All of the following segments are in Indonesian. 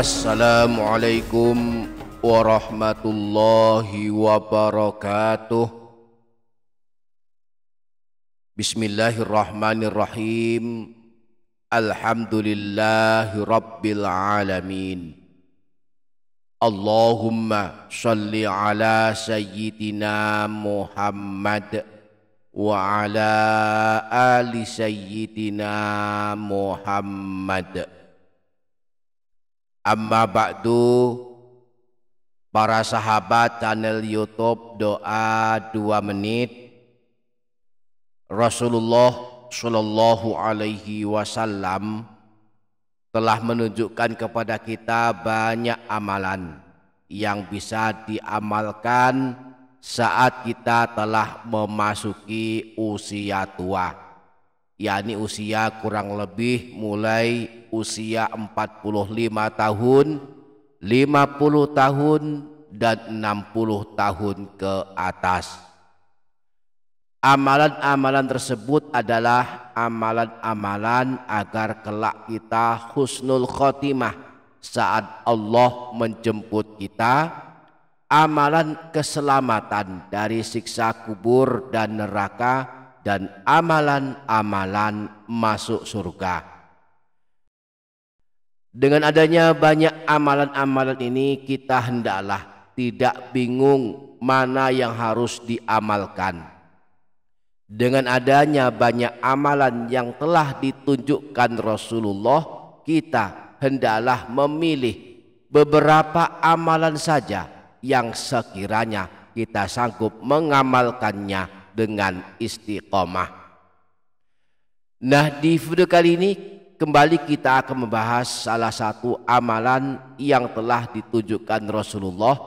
Assalamualaikum warahmatullahi wabarakatuh. Bismillahirrahmanirrahim. Alhamdulillahi rabbil alamin. Allahumma shalli ala sayyidina Muhammad wa ala ali sayyidina Muhammad. Amma ba'du, para sahabat channel YouTube Doa 2 Menit. Rasulullah Shallallahu Alaihi Wasallam telah menunjukkan kepada kita banyak amalan yang bisa diamalkan saat kita telah memasuki usia tua, yakni usia kurang lebih mulai usia 45 tahun, 50 tahun, dan 60 tahun ke atas. Amalan-amalan tersebut adalah amalan-amalan agar kelak kita husnul khotimah saat Allah menjemput kita, amalan keselamatan dari siksa kubur dan neraka, dan amalan-amalan masuk surga. Dengan adanya banyak amalan-amalan ini, kita hendaklah tidak bingung mana yang harus diamalkan. Dengan adanya banyak amalan yang telah ditunjukkan Rasulullah, kita hendaklah memilih beberapa amalan saja yang sekiranya kita sanggup mengamalkannya dengan istiqomah. Nah, di video kali ini kembali kita akan membahas salah satu amalan yang telah ditunjukkan Rasulullah,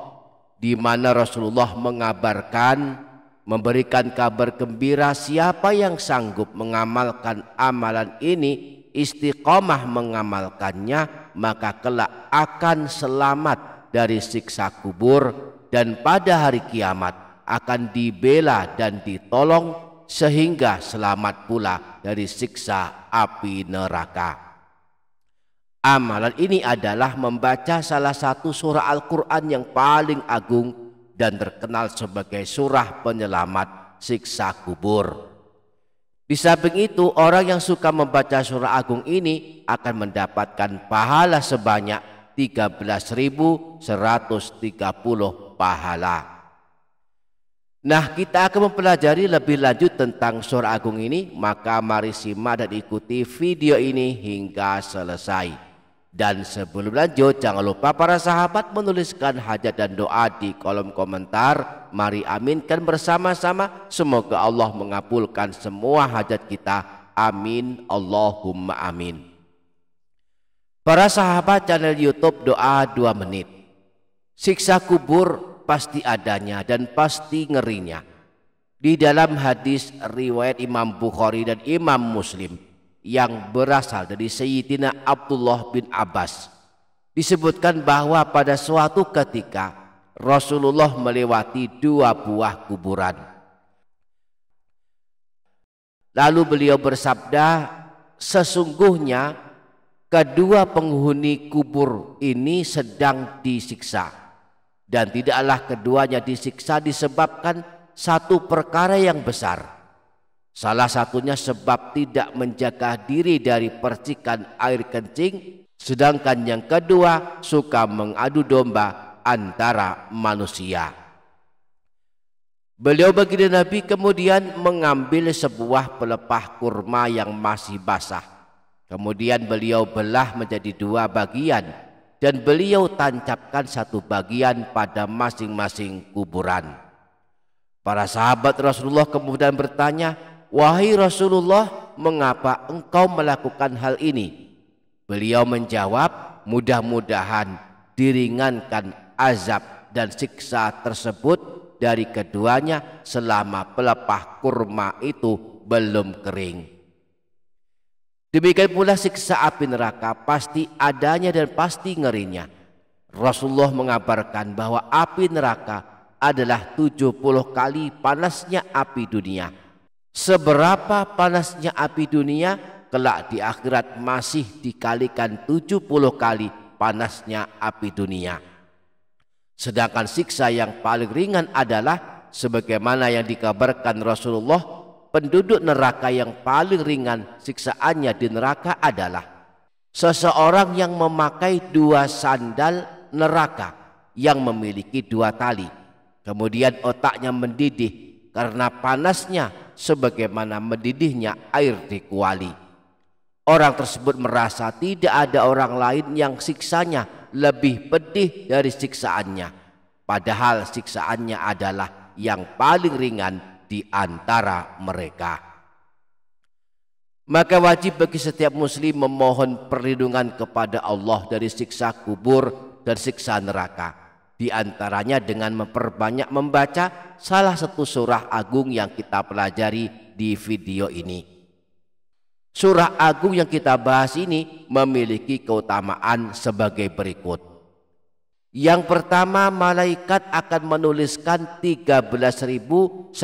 di mana Rasulullah mengabarkan, memberikan kabar gembira siapa yang sanggup mengamalkan amalan ini, istiqomah mengamalkannya, maka kelak akan selamat dari siksa kubur dan pada hari kiamat akan dibela dan ditolong sehingga selamat pula dari siksa api neraka. Amalan ini adalah membaca salah satu surah Al-Quran yang paling agung dan terkenal sebagai surah penyelamat siksa kubur. Di samping itu, orang yang suka membaca surah agung ini akan mendapatkan pahala sebanyak 13.130 pahala. Nah, kita akan mempelajari lebih lanjut tentang surah agung ini, maka mari simak dan ikuti video ini hingga selesai. Dan sebelum lanjut, jangan lupa para sahabat menuliskan hajat dan doa di kolom komentar. Mari aminkan bersama-sama, semoga Allah mengabulkan semua hajat kita. Amin, Allahumma amin. Para sahabat channel YouTube Doa 2 Menit, siksa kubur pasti adanya dan pasti ngerinya. Di dalam hadis riwayat Imam Bukhari dan Imam Muslim yang berasal dari Sayyidina Abdullah bin Abbas, disebutkan bahwa pada suatu ketika Rasulullah melewati 2 buah kuburan. Lalu beliau bersabda, sesungguhnya kedua penghuni kubur ini sedang disiksa, dan tidaklah keduanya disiksa disebabkan satu perkara yang besar. Salah satunya sebab tidak menjaga diri dari percikan air kencing, sedangkan yang kedua suka mengadu domba antara manusia. Beliau baginda Nabi kemudian mengambil sebuah pelepah kurma yang masih basah. Kemudian beliau belah menjadi 2 bagian, dan beliau tancapkan satu bagian pada masing-masing kuburan. Para sahabat Rasulullah kemudian bertanya, wahai Rasulullah, mengapa engkau melakukan hal ini? Beliau menjawab, mudah-mudahan diringankan azab dan siksa tersebut dari keduanya selama pelepah kurma itu belum kering. Demikian pula siksa api neraka pasti adanya dan pasti ngerinya. Rasulullah mengabarkan bahwa api neraka adalah 70 kali panasnya api dunia. Seberapa panasnya api dunia, kelak di akhirat masih dikalikan 70 kali panasnya api dunia. Sedangkan siksa yang paling ringan adalah sebagaimana yang dikabarkan Rasulullah, penduduk neraka yang paling ringan siksaannya di neraka adalah seseorang yang memakai 2 sandal neraka yang memiliki 2 tali. Kemudian otaknya mendidih karena panasnya sebagaimana mendidihnya air di kuali. Orang tersebut merasa tidak ada orang lain yang siksanya lebih pedih dari siksaannya, padahal siksaannya adalah yang paling ringan di antara mereka. Maka wajib bagi setiap muslim memohon perlindungan kepada Allah dari siksa kubur dan siksa neraka, di antaranya dengan memperbanyak membaca salah satu surah agung yang kita pelajari di video ini. Surah agung yang kita bahas ini memiliki keutamaan sebagai berikut. Yang pertama, malaikat akan menuliskan 13.130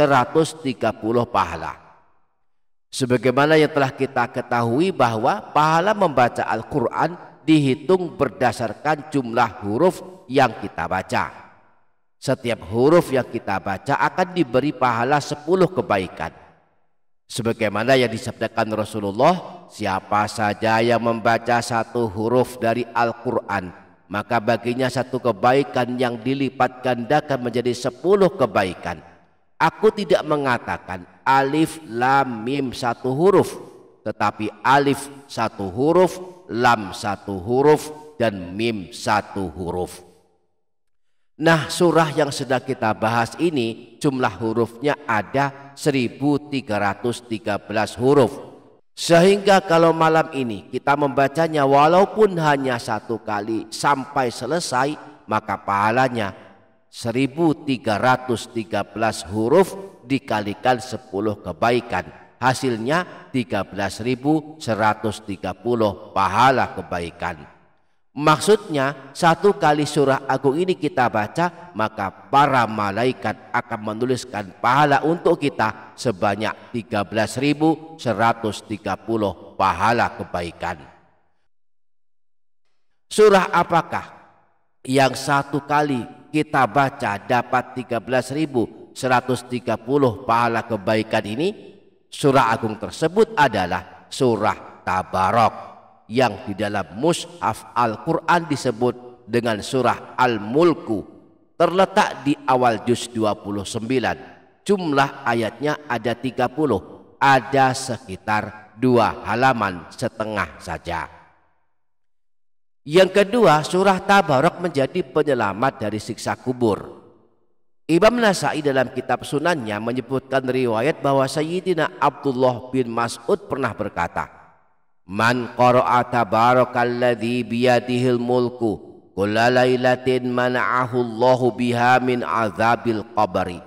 pahala. Sebagaimana yang telah kita ketahui bahwa pahala membaca Al-Quran dihitung berdasarkan jumlah huruf yang kita baca. Setiap huruf yang kita baca akan diberi pahala 10 kebaikan. Sebagaimana yang disabdakan Rasulullah, siapa saja yang membaca 1 huruf dari Al-Quran, maka baginya 1 kebaikan yang dilipat gandakan menjadi 10 kebaikan. Aku tidak mengatakan alif lam mim 1 huruf, tetapi alif 1 huruf, lam 1 huruf, dan mim 1 huruf. Nah, surah yang sedang kita bahas ini jumlah hurufnya ada 1313 huruf. Sehingga kalau malam ini kita membacanya walaupun hanya 1 kali sampai selesai, maka pahalanya 1313 huruf dikalikan 10 kebaikan. Hasilnya 13.130 pahala kebaikan. Maksudnya 1 kali surah agung ini kita baca, maka para malaikat akan menuliskan pahala untuk kita sebanyak 13.130 pahala kebaikan. Surah apakah yang 1 kali kita baca dapat 13.130 pahala kebaikan ini? Surah agung tersebut adalah surah Tabarok, yang di dalam mushaf Al-Quran disebut dengan surah Al-Mulku, terletak di awal juz 29. Jumlah ayatnya ada 30, ada sekitar 2,5 halaman saja. Yang kedua, surah Tabarok menjadi penyelamat dari siksa kubur. Imam Nasai dalam kitab Sunannya menyebutkan riwayat bahwa Sayyidina Abdullah bin Mas'ud pernah berkata, Man qara'a tabarakalladzi biyadihil mulku kulla lailatin mana'ahu Allahu biha min azabil qabri.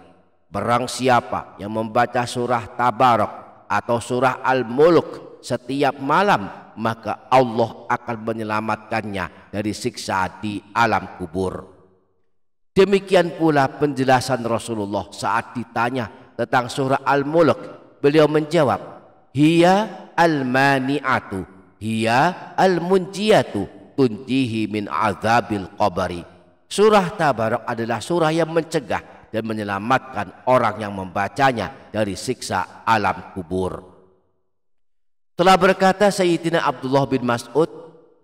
Barang siapa yang membaca surah Tabarok atau surah Al-Mulk setiap malam, maka Allah akan menyelamatkannya dari siksa di alam kubur. Demikian pula penjelasan Rasulullah saat ditanya tentang surah Al-Mulk. Beliau menjawab, hiya al-mani'atu hiya al-munjiyatu tunjihi min azabil qabri. Surah Tabarok adalah surah yang mencegah dan menyelamatkan orang yang membacanya dari siksa alam kubur. Telah berkata Sayyidina Abdullah bin Mas'ud,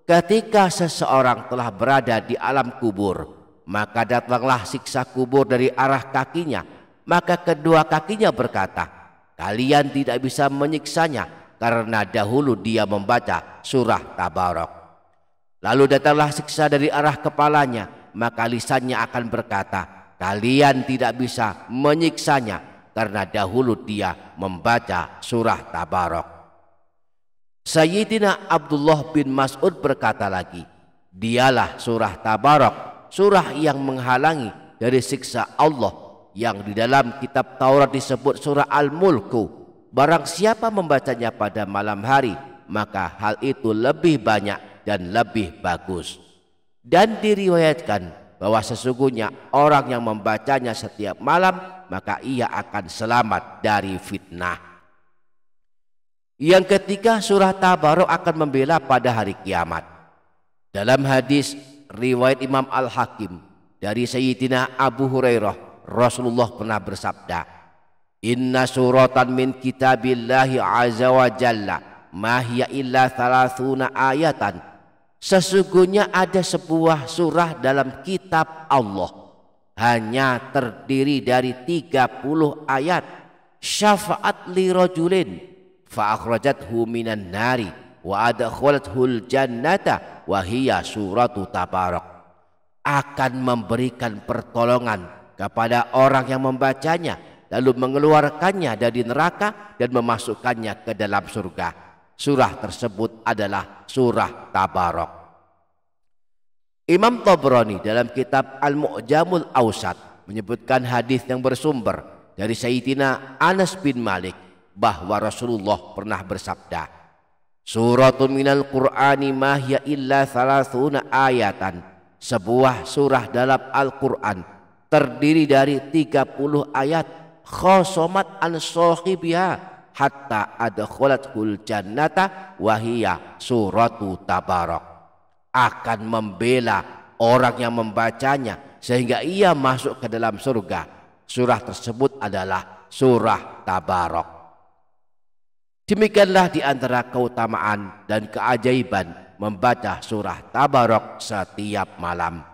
ketika seseorang telah berada di alam kubur, maka datanglah siksa kubur dari arah kakinya, maka kedua kakinya berkata, kalian tidak bisa menyiksanya karena dahulu dia membaca surah Tabarok. Lalu datanglah siksa dari arah kepalanya, maka lisannya akan berkata, kalian tidak bisa menyiksanya karena dahulu dia membaca surah Tabarok. Sayyidina Abdullah bin Mas'ud berkata lagi, dialah surah Tabarok, surah yang menghalangi dari siksa Allah, yang di dalam kitab Taurat disebut surah Al-Mulku. Barang siapa membacanya pada malam hari, maka hal itu lebih banyak dan lebih bagus. Dan diriwayatkan bahwa sesungguhnya orang yang membacanya setiap malam, maka ia akan selamat dari fitnah. Yang ketiga, surah Tabarok akan membela pada hari kiamat. Dalam hadis riwayat Imam Al-Hakim dari Sayyidina Abu Hurairah, Rasulullah pernah bersabda, "Inna suratan min kitabillahi azza wa jalla ma hiya illa 30 ayatan." Sesungguhnya ada sebuah surah dalam kitab Allah, hanya terdiri dari 30 ayat. Syafa'at li rajulin fa akhrajathu minan nari wa adkhalathul jannata wa hiya suratu tabarak. Akan memberikan pertolongan kepada orang yang membacanya, lalu mengeluarkannya dari neraka dan memasukkannya ke dalam surga. Surah tersebut adalah surah Tabarak. Imam Tabrani dalam kitab Al-Mu'jamul Awsat menyebutkan hadis yang bersumber dari Sayyidina Anas bin Malik bahwa Rasulullah pernah bersabda, "Suratun minal Qur'ani ma hiya illa 30 ayatan." Sebuah surah dalam Al-Quran terdiri dari 30 ayat. Khosomat an sahibiha hatta adkhalathul jannata wa hiya suratu Tabarak. Akan membela orang yang membacanya sehingga ia masuk ke dalam surga. Surah tersebut adalah surah Tabarak. Demikianlah di antara keutamaan dan keajaiban membaca surah Tabarak setiap malam.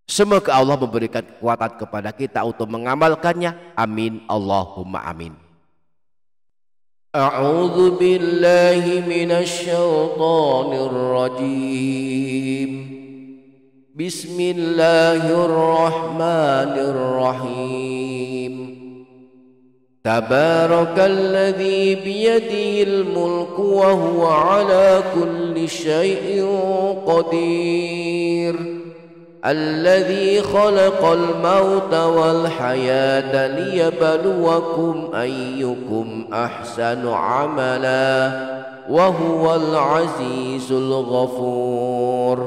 Semoga Allah memberikan kekuatan kepada kita untuk mengamalkannya. Amin Allahumma amin. A'udzu billahi minasy syaithanir rajim. Bismillahirrahmanirrahim. Tabarakalladzi biyadihil mulku wa huwa ala kulli syai'in qadir. الذي خلق الموت والحياة ليبلوكم أيكم أحسن عملا وهو العزيز الغفور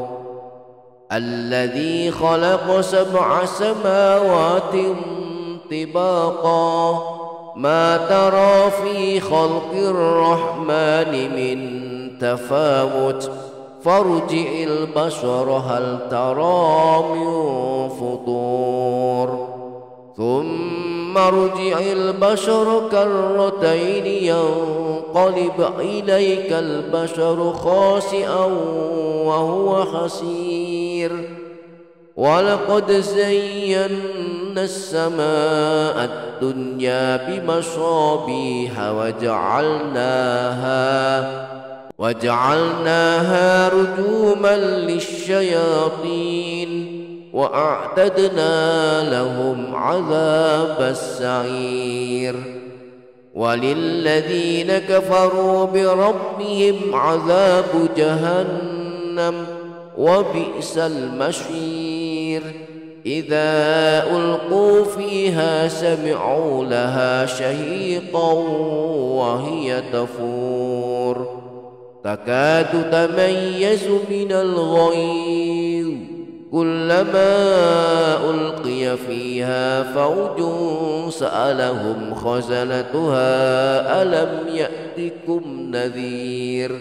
الذي خلق 7 سماوات طباقا ما ترى في خلق الرحمن من تفاوت فارجع البصر هل ترى من فطور ثم ارجع البصر كرتين ينقلب إليك البصر خاسئا وهو حسير ولقد زينا السماء الدنيا بمصابيح وجعلناها رجوما للشياطين وأعتدنا لهم عذاب السعير وللذين كفروا بربهم عذاب جهنم وبئس المصير إذا ألقوا فيها سمعوا لها شهيقا وهي تفور تكاد تميز من الغيظ كلما ألقي فيها فوج سألهم خزنتها ألم يأتكم نذير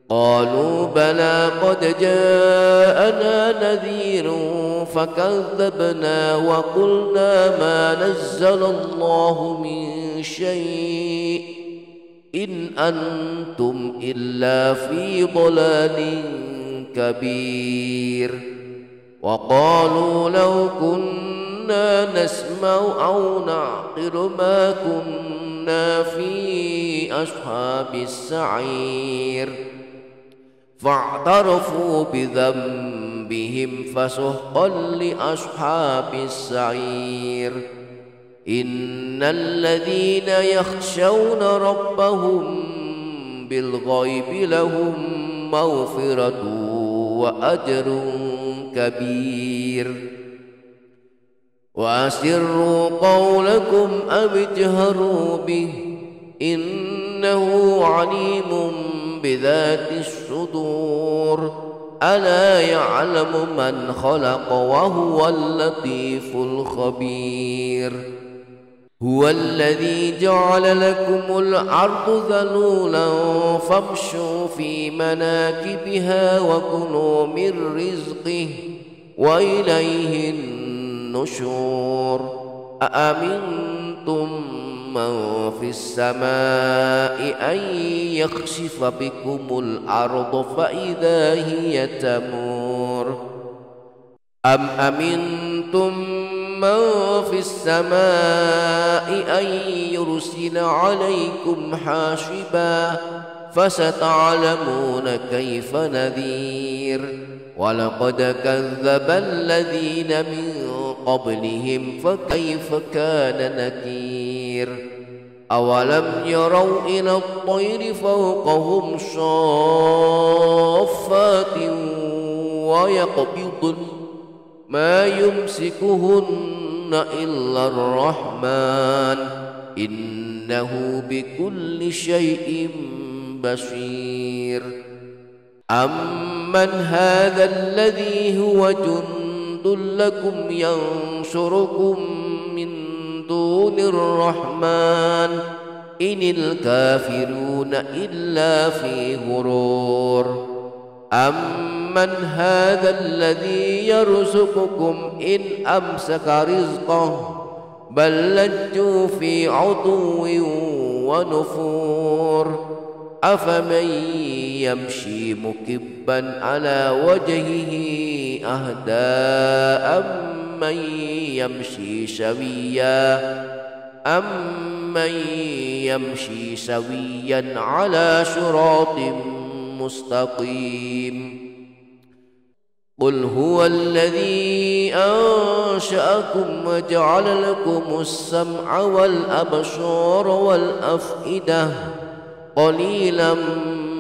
قالوا بلى قد جاءنا نذير فكذبنا وقلنا ما نزل الله من شيء إن أنتم إلا في ضلال كبير وقالوا لو كنا نسمع أو نعقل ما كنا في أصحاب السعير فاعترفوا بذنبهم فسحقا لأصحاب السعير إن الذين يخشون ربهم بالغيب لهم مغفرة وأجر كبير وأسروا قولكم أو اجهروا به إنه عليم بذات الصدور ألا يعلم من خلق وهو اللطيف الخبير هو الذي جعل لكم الأرض ذلولا فامشوا في مناكبها وكلوا من رزقه وإليه النشور أأمنتم من في السماء أن يخسف بكم الأرض فإذا هي تمور أم أمنتم من في السماء أن يرسل عليكم حاشبا فستعلمون كيف نذير ولقد كذب الذين من قبلهم فكيف كان نكير أولم يروا إلى الطير فوقهم صافات ويقبضن ما يمسكهن إلا الرحمن إنه بكل شيء بصير أمن هذا الذي هو جند لكم ينصركم من دون الرحمن إن الكافرون إلا في غرور أمن هذا الذي يرزقكم إن أمسك رزقه بل لجوا في عتو ونفور أفمن يمشي مكبا على وجهه أهدى أمن يمشي سويا على صراط مستقيم قل هو الذي أنشأكم وجعل لكم السمع والأبصار والأفئدة قليلا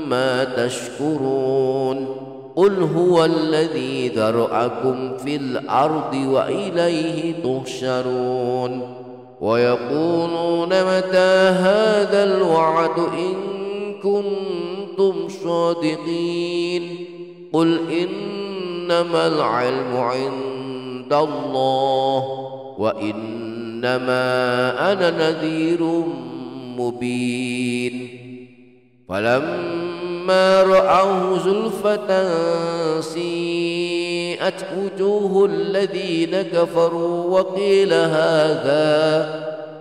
ما تشكرون قل هو الذي ذرأكم في الأرض وإليه تحشرون ويقولون متى هذا الوعد إن كنتم صادقين قل إنما العلم عند الله وإنما أنا نذير مبين فلما رأوه زلفة سيئت وجوه الذين كفروا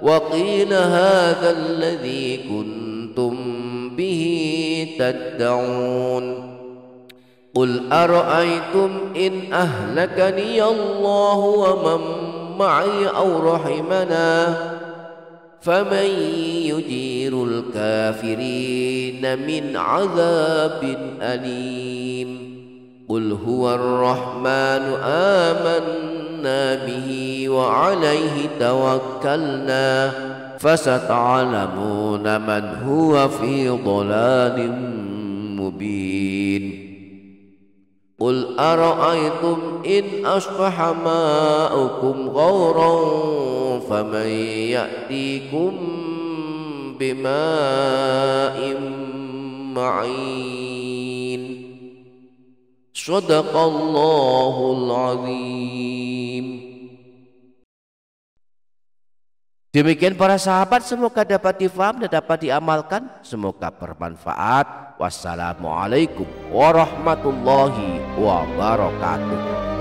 وقيل هذا الذي كنتم به تدعون قل أرأيتم إن أهلكني الله ومن معي أو رحمنا فمن يجير الكافرين من عذاب أليم قل هو الرحمن آمنا به وعليه توكلنا فستعلمون من هو في ضلال مبين قل أرأيتم إن أصبح ماؤكم غورا فمن يأتيكم بماء معين صدق الله العظيم. Demikian para sahabat, semoga dapat difaham dan dapat diamalkan, semoga bermanfaat. Wassalamualaikum warahmatullahi wabarakatuh.